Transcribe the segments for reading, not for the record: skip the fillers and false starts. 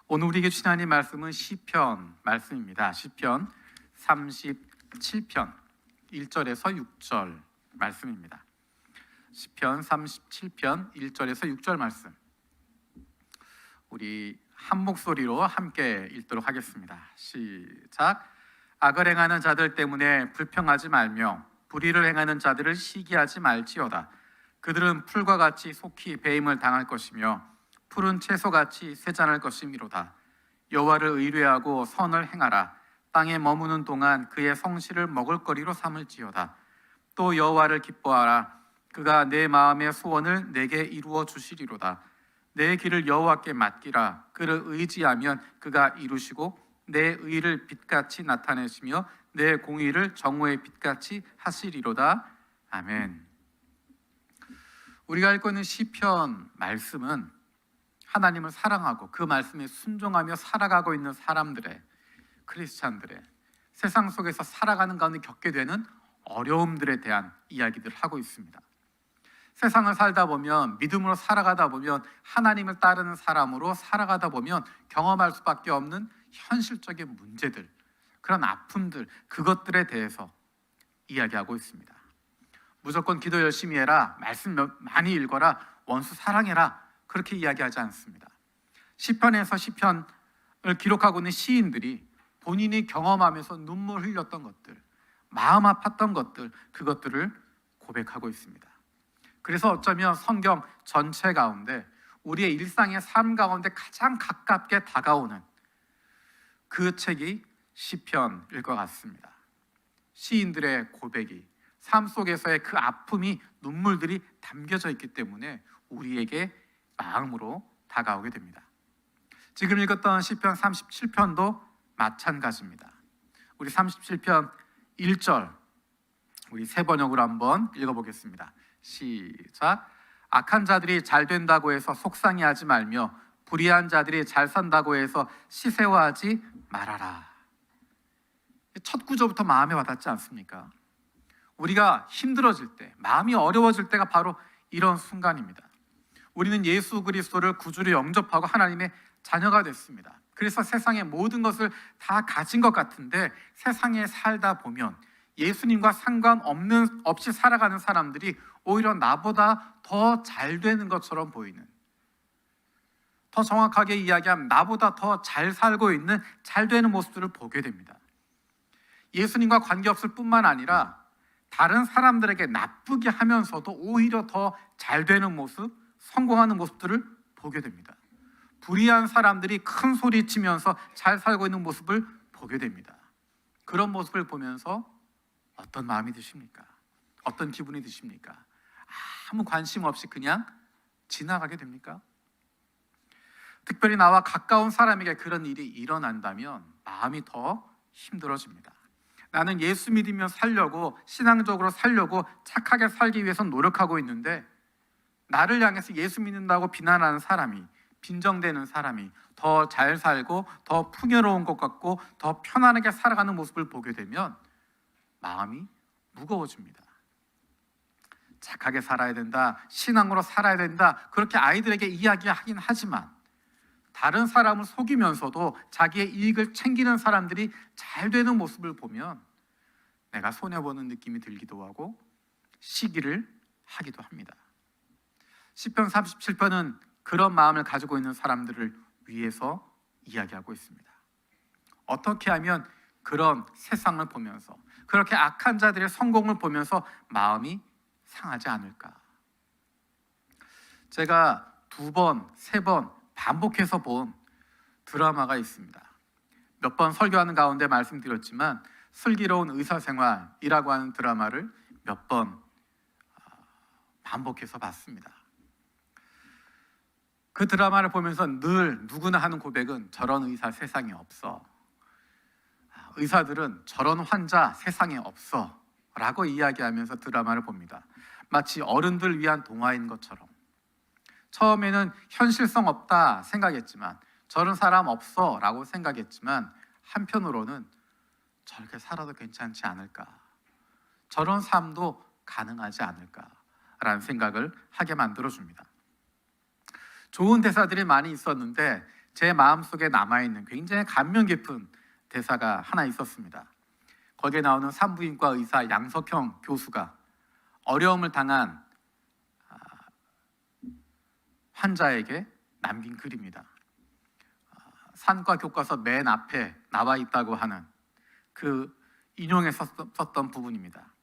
오늘 우리에게 주신 하나님 말씀은 시편 말씀입니다. 시편 37편 1절에서 6절 말씀입니다. 시편 37편 1절에서 6절 말씀, 우리 한 목소리로 함께 읽도록 하겠습니다. 시작. 악을 행하는 자들 때문에 불평하지 말며 불의를 행하는 자들을 시기하지 말지어다. 그들은 풀과 같이 속히 배임을 당할 것이며 푸른 채소같이 쇠잔할 것이미로다. 여호와를 의뢰하고 선을 행하라. 땅에 머무는 동안 그의 성실을 먹을거리로 삼을지어다. 또 여호와를 기뻐하라. 그가 내 마음의 소원을 내게 이루어 주시리로다. 내 길을 여호와께 맡기라. 그를 의지하면 그가 이루시고 내 의를 빛같이 나타내시며 내 공의를 정오의 빛같이 하시리로다. 아멘. 우리가 읽고 있는 시편 말씀은 하나님을 사랑하고 그 말씀에 순종하며 살아가고 있는 사람들의, 크리스찬들의 세상 속에서 살아가는 가운데 겪게 되는 어려움들에 대한 이야기들을 하고 있습니다. 세상을 살다 보면, 믿음으로 살아가다 보면, 하나님을 따르는 사람으로 살아가다 보면 경험할 수밖에 없는 현실적인 문제들, 그런 아픔들, 그것들에 대해서 이야기하고 있습니다. 무조건 기도 열심히 해라, 말씀 많이 읽어라, 원수 사랑해라, 그렇게 이야기하지 않습니다. 시편에서 시편을 기록하고 있는 시인들이 본인이 경험하면서 눈물 흘렸던 것들, 마음 아팠던 것들, 그것들을 고백하고 있습니다. 그래서 어쩌면 성경 전체 가운데 우리의 일상의 삶 가운데 가장 가깝게 다가오는 그 책이 시편일 것 같습니다. 시인들의 고백이, 삶 속에서의 그 아픔이, 눈물들이 담겨져 있기 때문에 우리에게 마음으로 다가오게 됩니다. 지금 읽었던 시편 37편도 마찬가지입니다. 우리 37편 1절, 우리 세 번역으로 한번 읽어보겠습니다. 시작. 악한 자들이 잘 된다고 해서 속상해하지 말며 불의한 자들이 잘 산다고 해서 시세화하지 말아라. 첫 구절부터 마음에 와닿지 않습니까? 우리가 힘들어질 때, 마음이 어려워질 때가 바로 이런 순간입니다. 우리는 예수 그리스도를 구주로 영접하고 하나님의 자녀가 됐습니다. 그래서 세상의 모든 것을 다 가진 것 같은데 세상에 살다 보면 예수님과 상관없이 살아가는 사람들이 오히려 나보다 더 잘 되는 것처럼 보이는, 더 정확하게 이야기하면 나보다 더 잘 살고 있는, 잘 되는 모습들을 보게 됩니다. 예수님과 관계없을 뿐만 아니라 다른 사람들에게 나쁘게 하면서도 오히려 더 잘 되는 모습, 성공하는 모습들을 보게 됩니다. 불의한 사람들이 큰 소리 치면서 잘 살고 있는 모습을 보게 됩니다. 그런 모습을 보면서 어떤 마음이 드십니까? 어떤 기분이 드십니까? 아무 관심 없이 그냥 지나가게 됩니까? 특별히 나와 가까운 사람에게 그런 일이 일어난다면 마음이 더 힘들어집니다. 나는 예수 믿으며 살려고, 신앙적으로 살려고, 착하게 살기 위해서 노력하고 있는데 나를 향해서 예수 믿는다고 비난하는 사람이, 빈정대는 사람이 더 잘 살고 더 풍요로운 것 같고 더 편안하게 살아가는 모습을 보게 되면 마음이 무거워집니다. 착하게 살아야 된다, 신앙으로 살아야 된다, 그렇게 아이들에게 이야기하긴 하지만 다른 사람을 속이면서도 자기의 이익을 챙기는 사람들이 잘 되는 모습을 보면 내가 손해보는 느낌이 들기도 하고 시기를 하기도 합니다. 시편 37편은 그런 마음을 가지고 있는 사람들을 위해서 이야기하고 있습니다. 어떻게 하면 그런 세상을 보면서, 그렇게 악한 자들의 성공을 보면서 마음이 상하지 않을까? 제가 2번, 3번 반복해서 본 드라마가 있습니다. 몇 번 설교하는 가운데 말씀드렸지만 슬기로운 의사생활이라고 하는 드라마를 몇 번 반복해서 봤습니다. 그 드라마를 보면서 늘 누구나 하는 고백은 저런 의사 세상에 없어, 의사들은 저런 환자 세상에 없어 라고 이야기하면서 드라마를 봅니다. 마치 어른들 위한 동화인 것처럼. 처음에는 현실성 없다 생각했지만, 저런 사람 없어 라고 생각했지만 한편으로는 저렇게 살아도 괜찮지 않을까, 저런 삶도 가능하지 않을까 라는 생각을 하게 만들어줍니다. 좋은 대사들이 많이 있었는데 제 마음속에 남아있는 굉장히 감명 깊은 대사가 하나 있었습니다. 거기에 나오는 산부인과 의사 양석형 교수가 어려움을 당한 환자에게 남긴 글입니다. 산과 교과서 맨 앞에 나와 있다고 하는 그 인용에 썼던 부분입니다.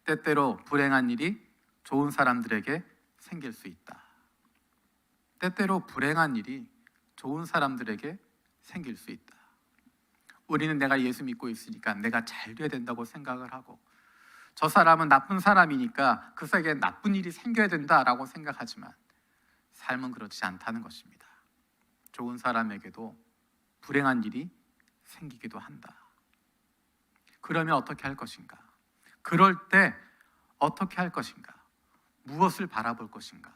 때때로 불행한 일이 좋은 사람들에게 생길 수 있다. 때때로 불행한 일이 좋은 사람들에게 생길 수 있다. 우리는 내가 예수 믿고 있으니까 내가 잘 돼야 된다고 생각을 하고, 저 사람은 나쁜 사람이니까 그에게 나쁜 일이 생겨야 된다라고 생각하지만 삶은 그렇지 않다는 것입니다. 좋은 사람에게도 불행한 일이 생기기도 한다. 그러면 어떻게 할 것인가? 그럴 때 어떻게 할 것인가? 무엇을 바라볼 것인가?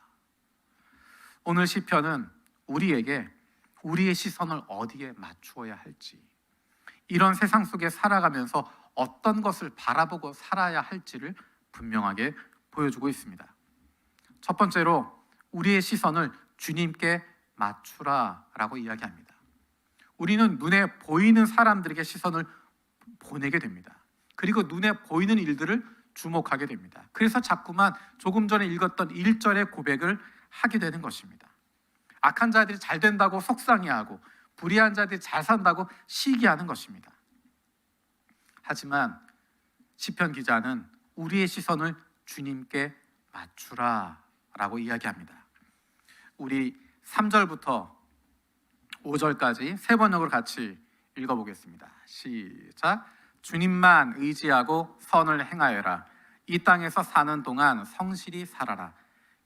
오늘 시편은 우리에게 우리의 시선을 어디에 맞추어야 할지, 이런 세상 속에 살아가면서 어떤 것을 바라보고 살아야 할지를 분명하게 보여주고 있습니다. 첫 번째로 우리의 시선을 주님께 맞추라라고 이야기합니다. 우리는 눈에 보이는 사람들에게 시선을 보내게 됩니다. 그리고 눈에 보이는 일들을 주목하게 됩니다. 그래서 자꾸만 조금 전에 읽었던 1절의 고백을 하게 되는 것입니다. 악한 자들이 잘 된다고 속상해하고 불의한 자들이 잘 산다고 시기하는 것입니다. 하지만 시편 기자는 우리의 시선을 주님께 맞추라라고 이야기합니다. 우리 3절부터 5절까지 세 번역으로 같이 읽어보겠습니다. 시작. 주님만 의지하고 선을 행하여라. 이 땅에서 사는 동안 성실히 살아라.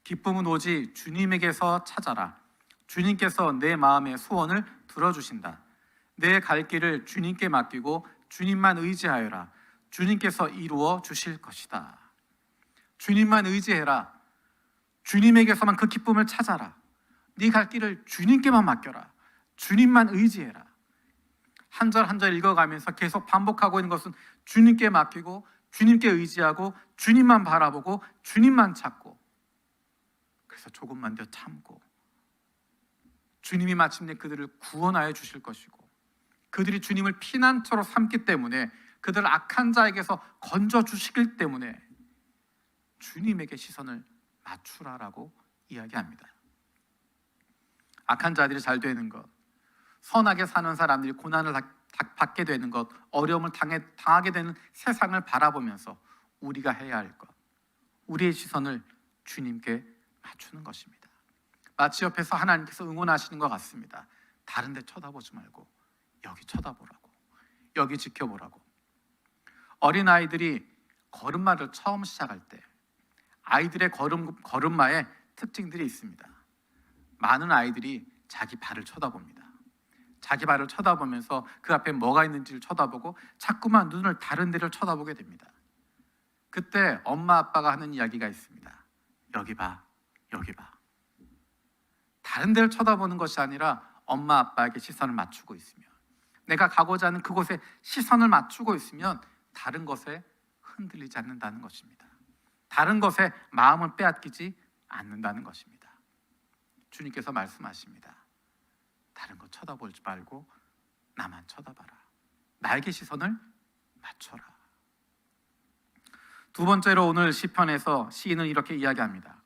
기쁨은 오직 주님에게서 찾아라. 주님께서 내 마음의 소원을 들어주신다. 내 갈 길을 주님께 맡기고 주님만 의지하여라. 주님께서 이루어 주실 것이다. 주님만 의지해라. 주님에게서만 그 기쁨을 찾아라. 네 갈 길을 주님께만 맡겨라. 주님만 의지해라. 한 절 한 절 읽어가면서 계속 반복하고 있는 것은 주님께 맡기고 주님께 의지하고 주님만 바라보고 주님만 찾고, 그래서 조금만 더 참고 주님이 마침내 그들을 구원하여 주실 것이고, 그들이 주님을 피난처로 삼기 때문에 그들을 악한 자에게서 건져 주시기 때문에 주님에게 시선을 맞추라라고 이야기합니다. 악한 자들이 잘 되는 것, 선하게 사는 사람들이 고난을 받게 되는 것, 어려움을 당하게 되는 세상을 바라보면서 우리가 해야 할 것, 우리의 시선을 주님께 맞추는 것입니다. 마치 옆에서 하나님께서 응원하시는 것 같습니다. 다른 데 쳐다보지 말고 여기 쳐다보라고, 여기 지켜보라고. 어린아이들이 걸음마를 처음 시작할 때 아이들의 걸음마에 특징들이 있습니다. 많은 아이들이 자기 발을 쳐다봅니다. 자기 발을 쳐다보면서 그 앞에 뭐가 있는지를 쳐다보고 자꾸만 눈을 다른 데를 쳐다보게 됩니다. 그때 엄마 아빠가 하는 이야기가 있습니다. 여기 봐, 여기 봐. 다른 데를 쳐다보는 것이 아니라 엄마 아빠에게 시선을 맞추고 있으면, 내가 가고자 하는 그곳에 시선을 맞추고 있으면 다른 것에 흔들리지 않는다는 것입니다. 다른 것에 마음을 빼앗기지 않는다는 것입니다. 주님께서 말씀하십니다. 다른 것 쳐다보지 말고 나만 쳐다봐라. 나에게 시선을 맞춰라. 두 번째로 오늘 시편에서 시인은 이렇게 이야기합니다.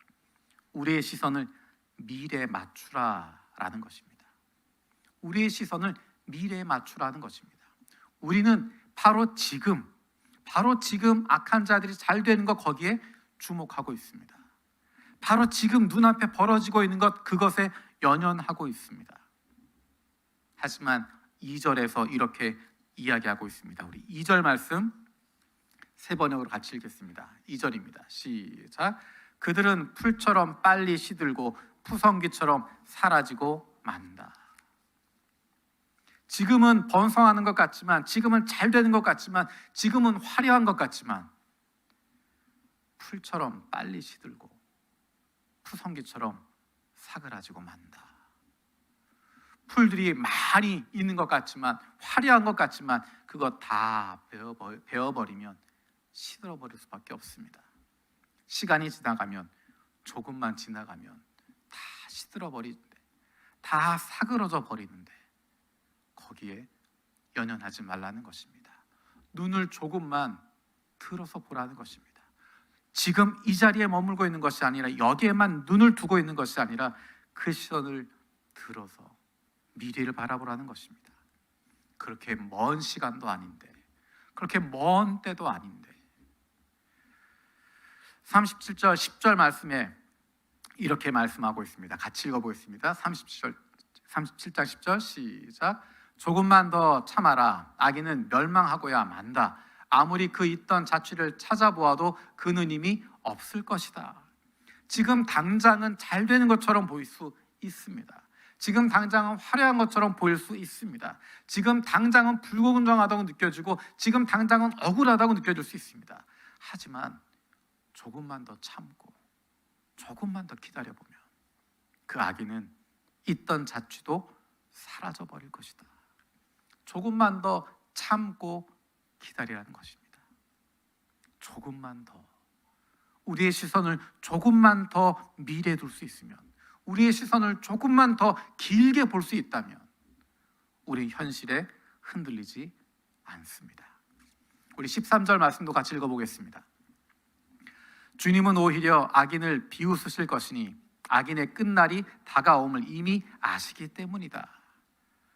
우리의 시선을 미래에 맞추라라는 것입니다. 우리의 시선을 미래에 맞추라는 것입니다. 우리는 바로 지금 악한 자들이 잘 되는 것, 거기에 주목하고 있습니다. 바로 지금 눈앞에 벌어지고 있는 것, 그것에 연연하고 있습니다. 하지만 2절에서 이렇게 이야기하고 있습니다. 우리 2절 말씀 세 번역으로 같이 읽겠습니다. 2절입니다. 시작. 그들은 풀처럼 빨리 시들고 푸성기처럼 사라지고 만다. 지금은 번성하는 것 같지만, 지금은 잘 되는 것 같지만, 지금은 화려한 것 같지만 풀처럼 빨리 시들고 푸성기처럼 사그라지고 만다. 풀들이 많이 있는 것 같지만, 화려한 것 같지만 그거 다 베어버리면 시들어버릴 수밖에 없습니다. 시간이 지나가면, 조금만 지나가면 다 시들어버리는데, 다 사그러져 버리는데 거기에 연연하지 말라는 것입니다. 눈을 조금만 들어서 보라는 것입니다. 지금 이 자리에 머물고 있는 것이 아니라 여기에만 눈을 두고 있는 것이 아니라 그 시선을 들어서 미래를 바라보라는 것입니다. 그렇게 먼 시간도 아닌데, 그렇게 먼 때도 아닌데 37절 10절 말씀에 이렇게 말씀하고 있습니다. 같이 읽어보겠습니다. 37장 10절 시작. 조금만 더 참아라. 악인은 멸망하고야 만다. 아무리 그 있던 자취를 찾아보아도 그는 이미 없을 것이다. 지금 당장은 잘 되는 것처럼 보일 수 있습니다. 지금 당장은 화려한 것처럼 보일 수 있습니다. 지금 당장은 불공정하다고 느껴지고 지금 당장은 억울하다고 느껴질 수 있습니다. 하지만 조금만 더 참고 조금만 더 기다려보면 그 악인은 있던 자취도 사라져 버릴 것이다. 조금만 더 참고 기다리라는 것입니다. 조금만 더, 우리의 시선을 조금만 더 미래에 둘 수 있으면, 우리의 시선을 조금만 더 길게 볼 수 있다면 우리 현실에 흔들리지 않습니다. 우리 13절 말씀도 같이 읽어보겠습니다. 주님은 오히려 악인을 비웃으실 것이니 악인의 끝날이 다가옴을 이미 아시기 때문이다.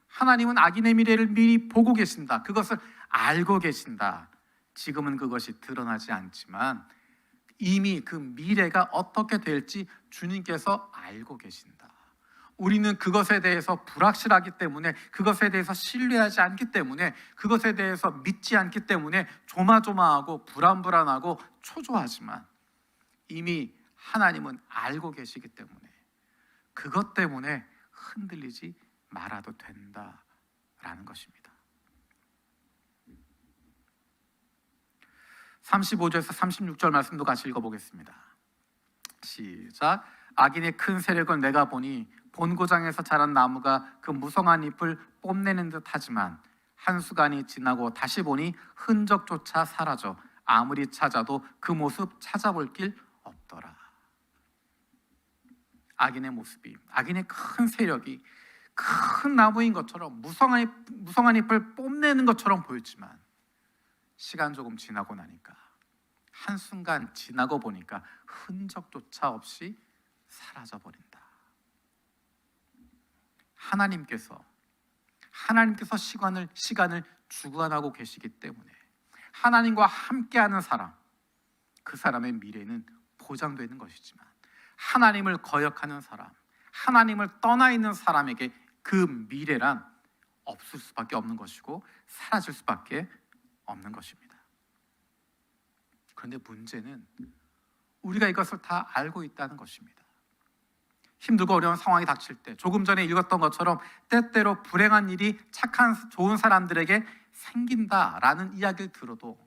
하나님은 악인의 미래를 미리 보고 계신다. 그것을 알고 계신다. 지금은 그것이 드러나지 않지만 이미 그 미래가 어떻게 될지 주님께서 알고 계신다. 우리는 그것에 대해서 불확실하기 때문에, 그것에 대해서 신뢰하지 않기 때문에, 그것에 대해서 믿지 않기 때문에 조마조마하고 불안불안하고 초조하지만 이미 하나님은 알고 계시기 때문에 그것 때문에 흔들리지 말아도 된다라는 것입니다. 35절에서 36절 말씀도 같이 읽어보겠습니다. 시작. 악인의 큰 세력을 내가 보니 본고장에서 자란 나무가 그 무성한 잎을 뽐내는 듯 하지만 한순간이 지나고 다시 보니 흔적조차 사라져 아무리 찾아도 그 모습 찾아볼 길 없더라. 악인의 모습이, 악인의 큰 세력이 큰 나무인 것처럼 무성한 잎을 뽐내는 것처럼 보였지만 시간 조금 지나고 나니까, 한순간 지나고 보니까 흔적조차 없이 사라져버린다. 하나님께서 시간을 주관하고 계시기 때문에 하나님과 함께하는 사람, 그 사람의 미래는 보장되는 것이지만 하나님을 거역하는 사람, 하나님을 떠나 있는 사람에게 그 미래란 없을 수밖에 없는 것이고 사라질 수밖에 없는 것입니다. 그런데 문제는 우리가 이것을 다 알고 있다는 것입니다. 힘들고 어려운 상황이 닥칠 때, 조금 전에 읽었던 것처럼 때때로 불행한 일이 착한 좋은 사람들에게 생긴다라는 이야기를 들어도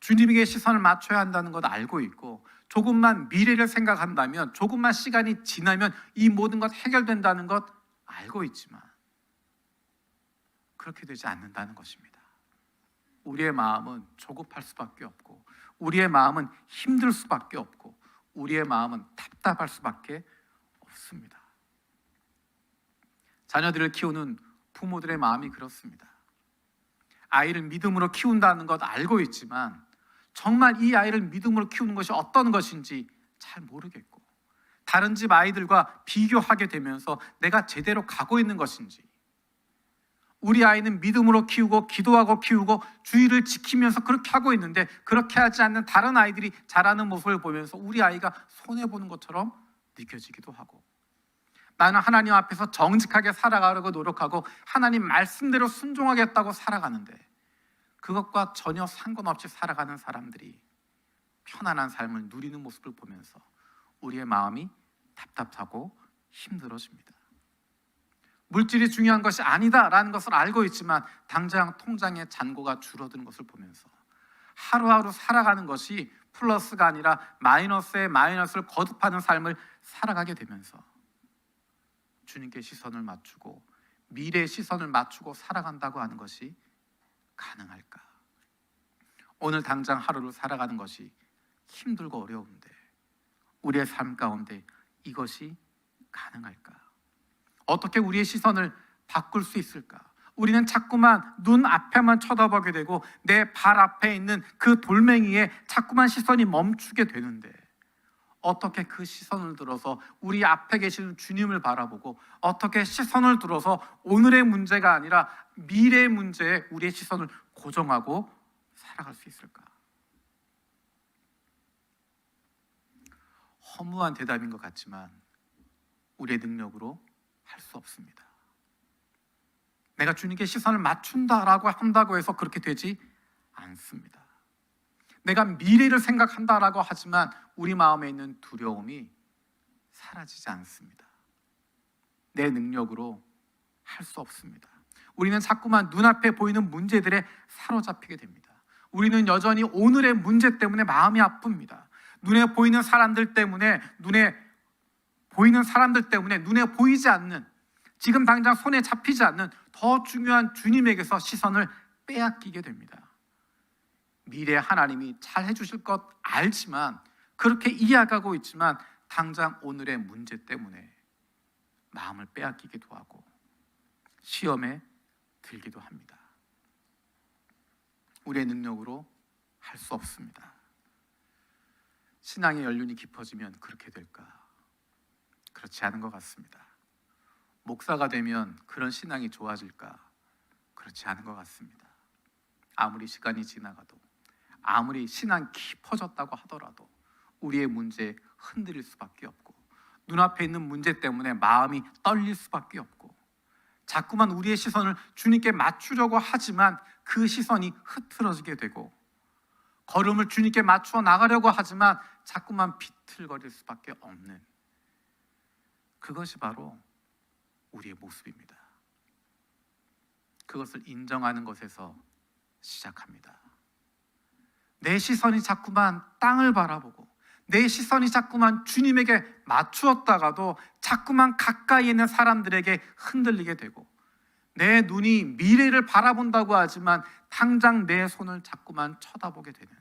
주님에게 시선을 맞춰야 한다는 것 알고 있고, 조금만 미래를 생각한다면, 조금만 시간이 지나면 이 모든 것 해결된다는 것 알고 있지만 그렇게 되지 않는다는 것입니다. 우리의 마음은 조급할 수밖에 없고, 우리의 마음은 힘들 수밖에 없고, 우리의 마음은 답답할 수밖에 없습니다. 자녀들을 키우는 부모들의 마음이 그렇습니다. 아이를 믿음으로 키운다는 것 알고 있지만 정말 이 아이를 믿음으로 키우는 것이 어떤 것인지 잘 모르겠고, 다른 집 아이들과 비교하게 되면서 내가 제대로 가고 있는 것인지, 우리 아이는 믿음으로 키우고 기도하고 키우고 주의를 지키면서 그렇게 하고 있는데 그렇게 하지 않는 다른 아이들이 자라는 모습을 보면서 우리 아이가 손해보는 것처럼 느껴지기도 하고, 나는 하나님 앞에서 정직하게 살아가려고 노력하고 하나님 말씀대로 순종하겠다고 살아가는데 그것과 전혀 상관없이 살아가는 사람들이 편안한 삶을 누리는 모습을 보면서 우리의 마음이 답답하고 힘들어집니다. 물질이 중요한 것이 아니다라는 것을 알고 있지만 당장 통장의 잔고가 줄어드는 것을 보면서 하루하루 살아가는 것이 플러스가 아니라 마이너스에 마이너스를 거듭하는 삶을 살아가게 되면서 주님께 시선을 맞추고 미래의 시선을 맞추고 살아간다고 하는 것이 가능할까? 오늘 당장 하루를 살아가는 것이 힘들고 어려운데 우리의 삶 가운데 이것이 가능할까? 어떻게 우리의 시선을 바꿀 수 있을까? 우리는 자꾸만 눈 앞에만 쳐다보게 되고 내 발 앞에 있는 그 돌멩이에 자꾸만 시선이 멈추게 되는데, 어떻게 그 시선을 들어서 우리 앞에 계시는 주님을 바라보고 어떻게 시선을 들어서 오늘의 문제가 아니라 미래의 문제에 우리의 시선을 고정하고 살아갈 수 있을까? 허무한 대답인 것 같지만 우리의 능력으로 할 수 없습니다. 내가 주님께 시선을 맞춘다라고 한다고 해서 그렇게 되지 않습니다. 내가 미래를 생각한다라고 하지만 우리 마음에 있는 두려움이 사라지지 않습니다. 내 능력으로 할 수 없습니다. 우리는 자꾸만 눈앞에 보이는 문제들에 사로잡히게 됩니다. 우리는 여전히 오늘의 문제 때문에 마음이 아픕니다. 눈에 보이는 사람들 때문에, 눈에 보이지 않는, 지금 당장 손에 잡히지 않는 더 중요한 주님에게서 시선을 빼앗기게 됩니다. 미래 하나님이 잘 해주실 것 알지만, 그렇게 이해하고 있지만 당장 오늘의 문제 때문에 마음을 빼앗기기도 하고 시험에 들기도 합니다. 우리의 능력으로 할 수 없습니다. 신앙의 연륜이 깊어지면 그렇게 될까? 그렇지 않은 것 같습니다. 목사가 되면 그런 신앙이 좋아질까? 그렇지 않은 것 같습니다. 아무리 시간이 지나가도, 아무리 신앙이 깊어졌다고 하더라도 우리의 문제에 흔들릴 수밖에 없고, 눈앞에 있는 문제 때문에 마음이 떨릴 수밖에 없고, 자꾸만 우리의 시선을 주님께 맞추려고 하지만 그 시선이 흐트러지게 되고, 걸음을 주님께 맞추어 나가려고 하지만 자꾸만 비틀거릴 수밖에 없는, 그것이 바로 우리의 모습입니다. 그것을 인정하는 것에서 시작합니다. 내 시선이 자꾸만 땅을 바라보고 내 시선이 자꾸만 주님에게 맞추었다가도 자꾸만 가까이 있는 사람들에게 흔들리게 되고, 내 눈이 미래를 바라본다고 하지만 당장 내 손을 자꾸만 쳐다보게 되는,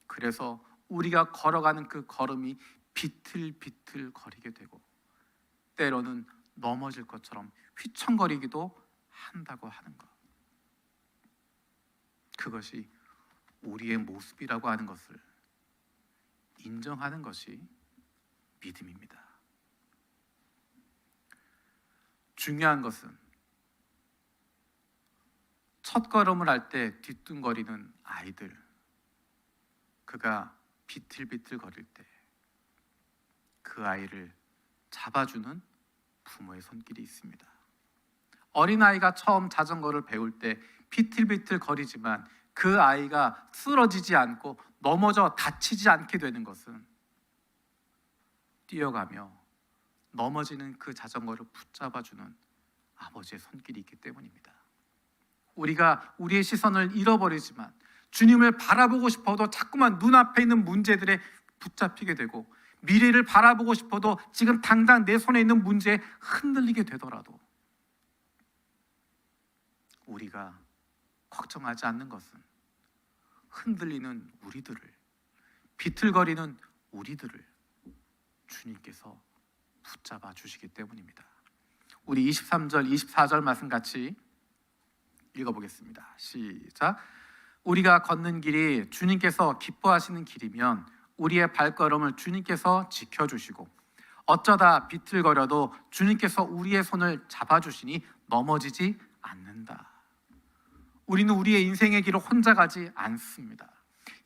그래서 우리가 걸어가는 그 걸음이 비틀비틀 거리게 되고 때로는 넘어질 것처럼 휘청거리기도 한다고 하는 것, 그것이 우리의 모습이라고 하는 것을 인정하는 것이 믿음입니다. 중요한 것은 첫 걸음을 할 때 뒤뚱거리는 아이들, 그가 비틀비틀 거릴 때 그 아이를 잡아주는 부모의 손길이 있습니다. 어린아이가 처음 자전거를 배울 때 비틀비틀 거리지만 그 아이가 쓰러지지 않고 넘어져 다치지 않게 되는 것은 뛰어가며 넘어지는 그 자전거를 붙잡아주는 아버지의 손길이 있기 때문입니다. 우리가 우리의 시선을 잃어버리지만 주님을 바라보고 싶어도 자꾸만 눈앞에 있는 문제들에 붙잡히게 되고, 미래를 바라보고 싶어도 지금 당장 내 손에 있는 문제에 흔들리게 되더라도 우리가 걱정하지 않는 것은 흔들리는 우리들을, 비틀거리는 우리들을 주님께서 붙잡아 주시기 때문입니다. 우리 23절, 24절 말씀 같이 읽어보겠습니다. 시작. 우리가 걷는 길이 주님께서 기뻐하시는 길이면 우리의 발걸음을 주님께서 지켜주시고, 어쩌다 비틀거려도 주님께서 우리의 손을 잡아주시니 넘어지지 않는다. 우리는 우리의 인생의 길을 혼자 가지 않습니다.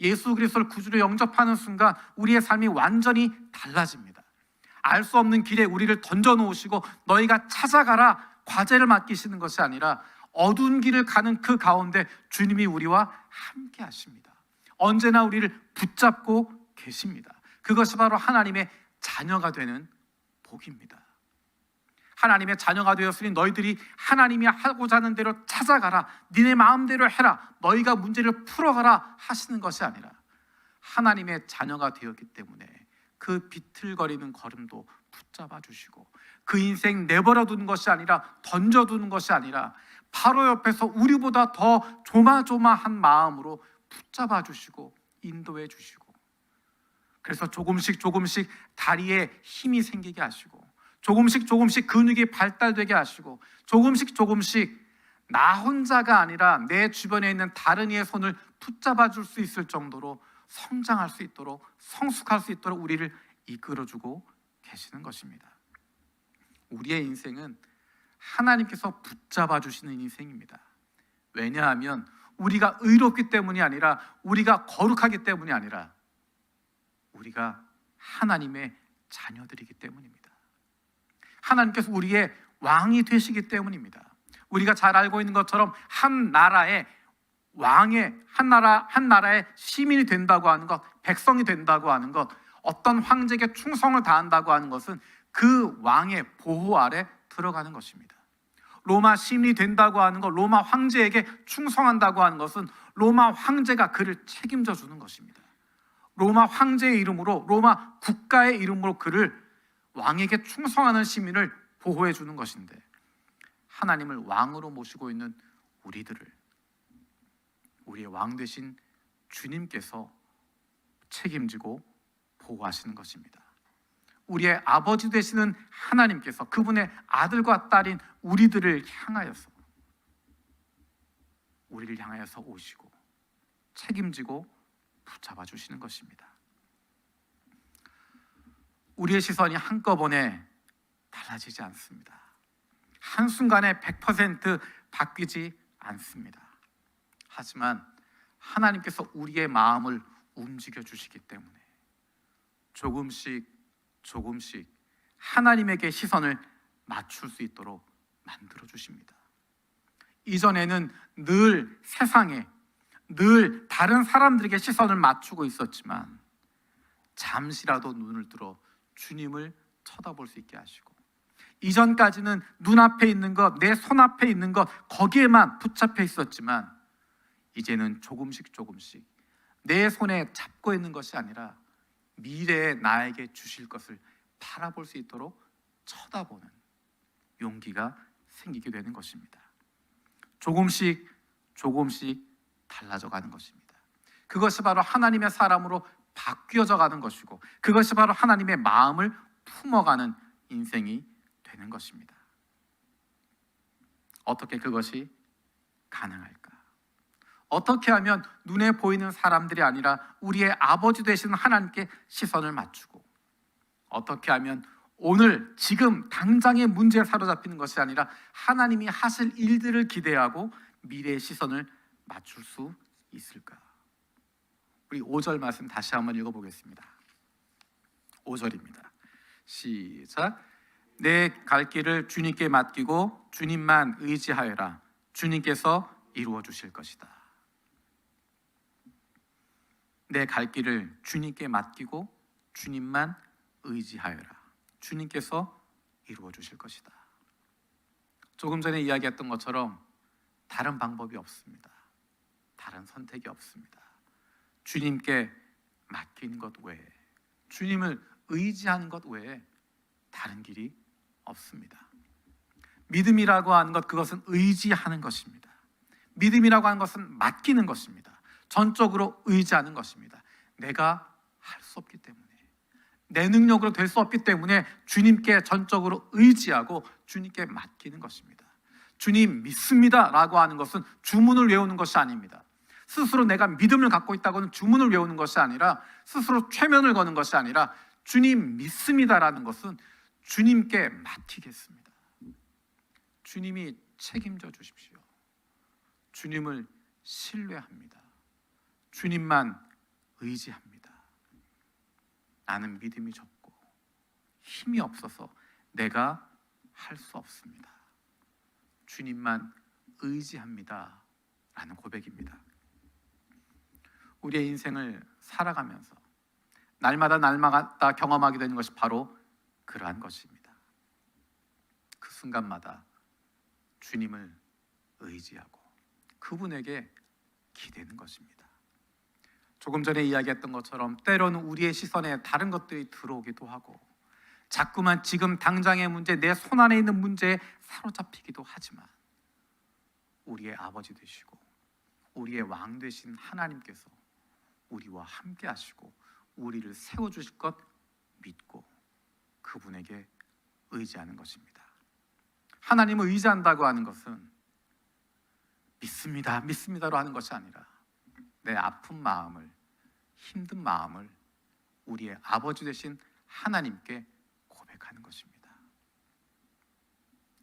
예수 그리스도를 구주로 영접하는 순간 우리의 삶이 완전히 달라집니다. 알 수 없는 길에 우리를 던져놓으시고 너희가 찾아가라 과제를 맡기시는 것이 아니라 어두운 길을 가는 그 가운데 주님이 우리와 함께 하십니다. 언제나 우리를 붙잡고 계십니다. 그것이 바로 하나님의 자녀가 되는 복입니다. 하나님의 자녀가 되었으니 너희들이 하나님이 하고자 하는 대로 찾아가라, 니네 마음대로 해라, 너희가 문제를 풀어가라 하시는 것이 아니라, 하나님의 자녀가 되었기 때문에 그 비틀거리는 걸음도 붙잡아 주시고, 그 인생 내버려 두는 것이 아니라, 던져두는 것이 아니라 바로 옆에서 우리보다 더 조마조마한 마음으로 붙잡아 주시고 인도해 주시고, 그래서 조금씩 다리에 힘이 생기게 하시고, 조금씩 조금씩 근육이 발달되게 하시고 조금씩 조금씩 나 혼자가 아니라 내 주변에 있는 다른 이의 손을 붙잡아 줄 수 있을 정도로 성장할 수 있도록, 성숙할 수 있도록 우리를 이끌어주고 계시는 것입니다. 우리의 인생은 하나님께서 붙잡아 주시는 인생입니다. 왜냐하면 우리가 의롭기 때문이 아니라, 우리가 거룩하기 때문이 아니라 우리가 하나님의 자녀들이기 때문입니다. 하나님께서 우리의 왕이 되시기 때문입니다. 우리가 잘 알고 있는 것처럼 한 나라의 왕의, 한 나라의 시민이 된다고 하는 것, 백성이 된다고 하는 것, 어떤 황제에게 충성을 다한다고 하는 것은 그 왕의 보호 아래 들어가는 것입니다. 로마 시민이 된다고 하는 것, 로마 황제에게 충성한다고 하는 것은 로마 황제가 그를 책임져 주는 것입니다. 로마 황제의 이름으로, 로마 국가의 이름으로 그를, 왕에게 충성하는 시민을 보호해 주는 것인데, 하나님을 왕으로 모시고 있는 우리들을 우리의 왕 되신 주님께서 책임지고 보호하시는 것입니다. 우리의 아버지 되시는 하나님께서 그분의 아들과 딸인 우리를 향하여서 오시고 책임지고 붙잡아 주시는 것입니다. 우리의 시선이 한꺼번에 달라지지 않습니다. 한순간에 100% 바뀌지 않습니다. 하지만 하나님께서 우리의 마음을 움직여 주시기 때문에 조금씩 조금씩 하나님에게 시선을 맞출 수 있도록 만들어 주십니다. 이전에는 늘 세상에, 늘 다른 사람들에게 시선을 맞추고 있었지만 잠시라도 눈을 들어 주님을 쳐다볼 수 있게 하시고, 이전까지는 눈앞에 있는 것, 내 손앞에 있는 것, 거기에만 붙잡혀 있었지만 이제는 조금씩 조금씩 내 손에 잡고 있는 것이 아니라 미래에 나에게 주실 것을 바라볼 수 있도록 쳐다보는 용기가 생기게 되는 것입니다. 조금씩 조금씩 달라져 가는 것입니다. 그것이 바로 하나님의 사람으로 바뀌어져 가는 것이고, 그것이 바로 하나님의 마음을 품어가는 인생이 되는 것입니다. 어떻게 그것이 가능할까? 어떻게 하면 눈에 보이는 사람들이 아니라 우리의 아버지 되시는 하나님께 시선을 맞추고, 어떻게 하면 오늘 지금 당장의 문제에 사로잡히는 것이 아니라 하나님이 하실 일들을 기대하고 미래의 시선을 맞출 수 있을까? 우리 5절 말씀 다시 한번 읽어보겠습니다. 5절입니다. 시작. 내 갈 길을 주님께 맡기고 주님만 의지하여라. 주님께서 이루어 주실 것이다. 내 갈 길을 주님께 맡기고 주님만 의지하여라. 주님께서 이루어 주실 것이다. 조금 전에 이야기했던 것처럼 다른 방법이 없습니다. 다른 선택이 없습니다. 주님께 맡기는 것 외에, 주님을 의지하는 것 외에 다른 길이 없습니다. 믿음이라고 하는 것, 그것은 의지하는 것입니다. 믿음이라고 하는 것은 맡기는 것입니다. 전적으로 의지하는 것입니다. 내가 할 수 없기 때문에, 내 능력으로 될 수 없기 때문에 주님께 전적으로 의지하고 주님께 맡기는 것입니다. 주님 믿습니다 라고 하는 것은 주문을 외우는 것이 아닙니다. 스스로 내가 믿음을 갖고 있다고는 주문을 외우는 것이 아니라, 스스로 최면을 거는 것이 아니라, 주님 믿습니다라는 것은 주님께 맡기겠습니다. 주님이 책임져 주십시오. 주님을 신뢰합니다. 주님만 의지합니다. 나는 믿음이 적고 힘이 없어서 내가 할 수 없습니다. 주님만 의지합니다 라는 고백입니다. 우리의 인생을 살아가면서 날마다 경험하게 되는 것이 바로 그러한 것입니다. 그 순간마다 주님을 의지하고 그분에게 기대는 것입니다. 조금 전에 이야기했던 것처럼 때로는 우리의 시선에 다른 것들이 들어오기도 하고, 자꾸만 지금 당장의 문제, 내 손안에 있는 문제에 사로잡히기도 하지만, 우리의 아버지 되시고 우리의 왕 되신 하나님께서 우리와 함께 하시고 우리를 세워주실 것 믿고 그분에게 의지하는 것입니다. 하나님을 의지한다고 하는 것은 믿습니다, 믿습니다로 하는 것이 아니라 내 아픈 마음을, 힘든 마음을 우리의 아버지 되신 하나님께 고백하는 것입니다.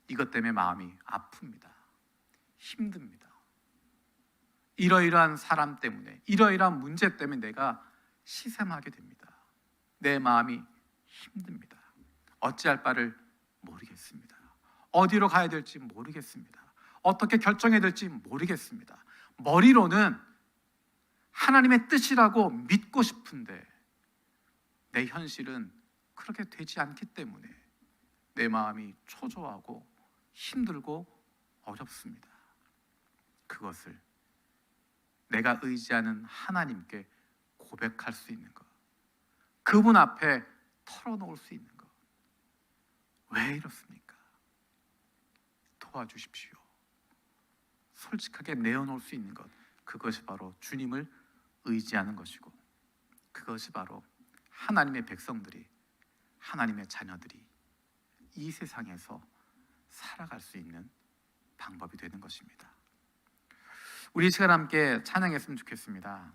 이것 때문에 마음이 아픕니다. 힘듭니다. 이러이러한 사람 때문에, 이러이러한 문제 때문에 내가 시샘하게 됩니다. 내 마음이 힘듭니다. 어찌할 바를 모르겠습니다. 어디로 가야 될지 모르겠습니다. 어떻게 결정해야 될지 모르겠습니다. 머리로는 하나님의 뜻이라고 믿고 싶은데 내 현실은 그렇게 되지 않기 때문에 내 마음이 초조하고 힘들고 어렵습니다. 그것을 내가 의지하는 하나님께 고백할 수 있는 것, 그분 앞에 털어놓을 수 있는 것. 왜 이렇습니까? 도와주십시오. 솔직하게 내어놓을 수 있는 것, 그것이 바로 주님을 의지하는 것이고, 그것이 바로 하나님의 백성들이, 하나님의 자녀들이 이 세상에서 살아갈 수 있는 방법이 되는 것입니다. 우리 이 시간 함께 찬양했으면 좋겠습니다.